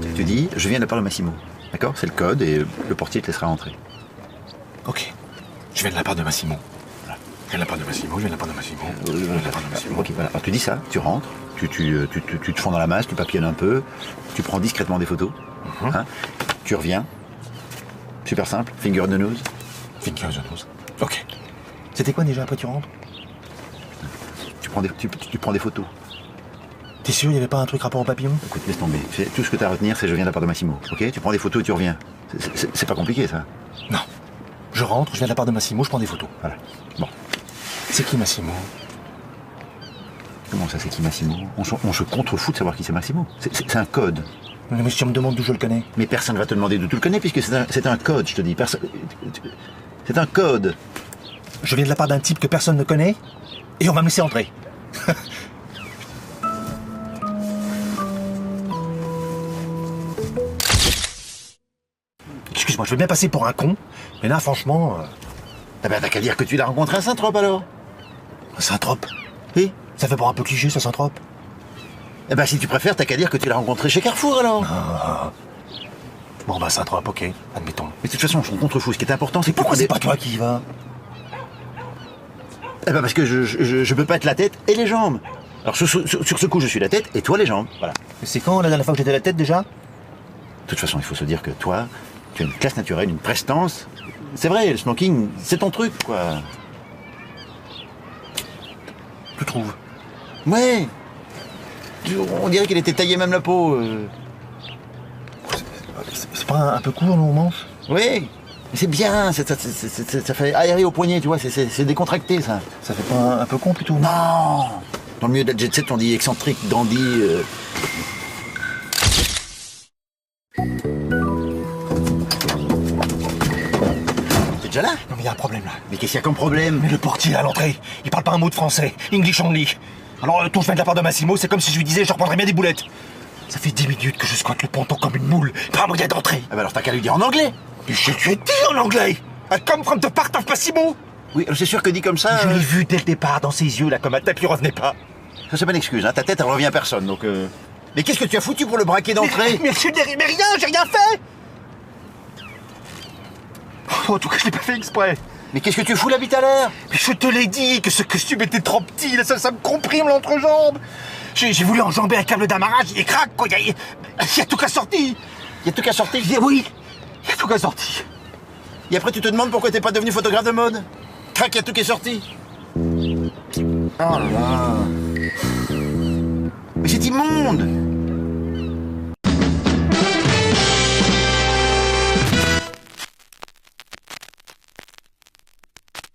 code. Tu dis, je viens de la part de Massimo. D'accord? C'est le code et le portier te laissera entrer. Ok. Je viens de la part de Massimo. Voilà. Je viens de la part de Massimo, je viens de la part de Massimo. Je viens de la part de Massimo. Ok, voilà. Alors, tu dis ça, tu rentres, tu te fonds dans la masse, tu papillonnes un peu, tu prends discrètement des photos, hein, tu reviens. Super simple, finger on the nose. Finger on the nose. Ok. C'était quoi déjà après tu rentres? Tu prends des photos. T'es sûr il n'y avait pas un truc rapport au papillon? Écoute, laisse tomber. Tout ce que tu as à retenir, c'est je viens de la part de Massimo. Ok? Tu prends des photos et tu reviens. C'est pas compliqué, ça. Non. Je rentre, je viens de la part de Massimo, je prends des photos. Voilà. Bon. C'est qui Massimo? Comment ça, c'est qui Massimo? On se contrefout de savoir qui c'est Massimo. C'est un code. Mais si tu me demandes d'où je le connais. Mais personne va te demander d'où tu le connais, puisque c'est un code, je te dis. C'est un code. Je viens de la part d'un type que personne ne connaît, et on va me laisser entrer. Excuse-moi, je veux bien passer pour un con, mais là, franchement... Ah ben, t'as qu'à dire que tu l'as rencontré à Saint-Trope, alors. Saint-Trope? Oui. Ça fait pour un peu cliché, ça, Saint-Trope. Eh ben, si tu préfères, t'as qu'à dire que tu l'as rencontré chez Carrefour, alors. Ah. Bon, bah, Saint-Trope, ok, admettons. Mais de toute façon, on contrefou. Ce qui est important, c'est que... Pourquoi c'est pas toi qui y vas? Eh ben, parce que je peux pas être la tête et les jambes. Alors, sur ce coup, je suis la tête et toi, les jambes. Voilà. C'est quand, la dernière fois que j'étais la tête, déjà? De toute façon, il faut se dire que toi, tu as une classe naturelle, une prestance. C'est vrai, le smoking, c'est ton truc, quoi. Tu trouves? Ouais. On dirait qu'il était taillé même la peau. C'est pas un peu court, nos manches? Oui. Mais c'est bien, ça fait aérer au poignet, tu vois, c'est décontracté, ça. Ça fait pas un peu con, plutôt? Non. Dans le milieu de la jet set, on dit excentrique, dandy... T'es déjà là? Non, mais il y a un problème, là. Mais qu'est-ce qu'il y a comme problème? Mais le portier, à l'entrée, il parle pas un mot de français. English only. Alors, tout je viens de la part de Massimo, c'est comme si je lui disais je reprendrais bien des boulettes. Ça fait 10 minutes que je squatte le ponton comme une moule. Pas un moyen d'entrer. Ah bah alors t'as qu'à lui dire en anglais. Je lui ai dit en anglais. I come from the part of Massimo. Oui, c'est sûr que dit comme ça... Je l'ai vu dès le départ dans ses yeux, là, comme ma tête lui revenait pas. Ça, c'est pas une excuse, hein. Ta tête, elle revient à personne, donc... Mais qu'est-ce que tu as foutu pour le braquer d'entrée? Mais rien, j'ai rien fait. Oh, en tout cas, je l'ai pas fait exprès. Mais qu'est-ce que tu fous là, vite à l'heure? Mais je te l'ai dit que ce costume était trop petit, là, ça me comprime l'entrejambe. J'ai voulu enjamber un câble d'amarrage, il craque, quoi. Il y a tout qu'à sorti. Il y a tout qu'à sortir? Oui, il y a tout qu'à sorti. Et après, tu te demandes pourquoi t'es pas devenu photographe de mode? Crac, il y a tout qui est sorti. Oh là là.